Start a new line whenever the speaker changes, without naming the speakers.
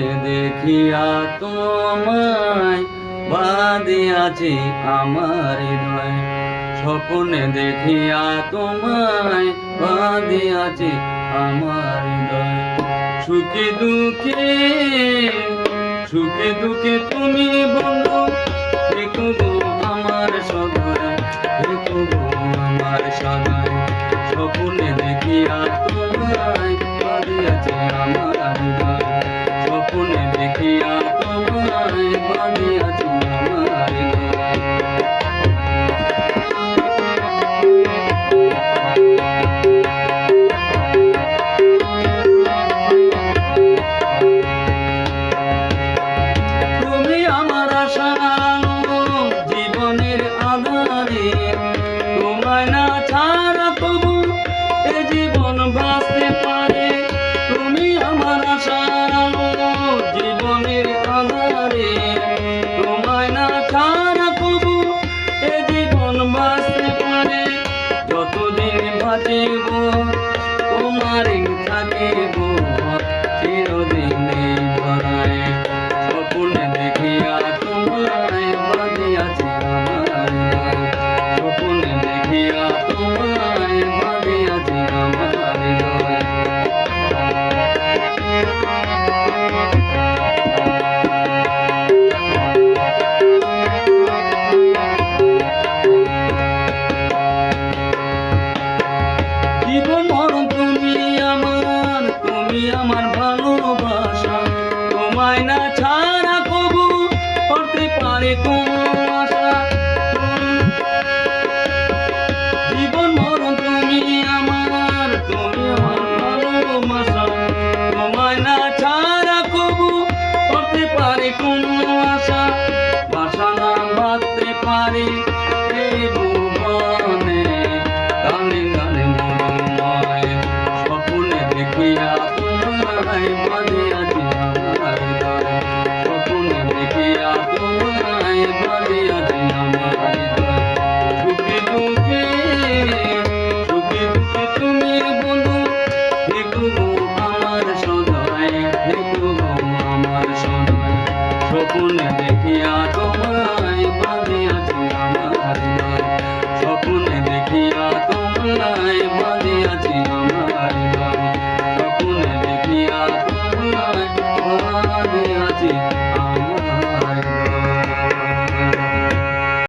স্বপ্নে দেখিয়া তোমায় বাঁধে আছে আমার হৃদয়। স্বপ্নে দেখিয়া তোমায় বাঁধে আছে আমার হৃদয়। সুখে দুঃখে সুখে দুঃখে তুমি বন্ধু থেকো গো আমার সদয়, থেকো গো আমার সদয়। স্বপ্নে দেখিয়া তোমায় বাঁধে আছে আমার হৃদয়। স্বপ্নে দেখিয়া তোমায় বাঁধে আছে আমার হৃদয়। তুমি আমার আশা জীবনের আধারে, তোমায় না ছাড়া তবু এ জীবন বাঁচতে পারে। তুমি আমার আশা জীবনের আধারে, তোমায় না ছাড়া তবু এ জীবন বাঁচতে পারে। যতদিন বাঁচিব তোমারই থাকিব চিরদিনই ভরায়। স্বপ্নে দেখিয়া তোমায় বাঁধে আছে আমার হৃদয়। স্বপ্নে দেখিয়া তোমায় বাঁধে আছে আমার হৃদয়। জীবন মরণ তুমি আমার, তুমি আমার ভালোবাসা। তোমায় না ছাড়া কবু করতে পারে কোনো আশা। জীবন মরণ তুমি আমার, তুমি আমার ভালোবাসা। তোমায় না ছাড়া কবু করতে পারে কোনো আশা।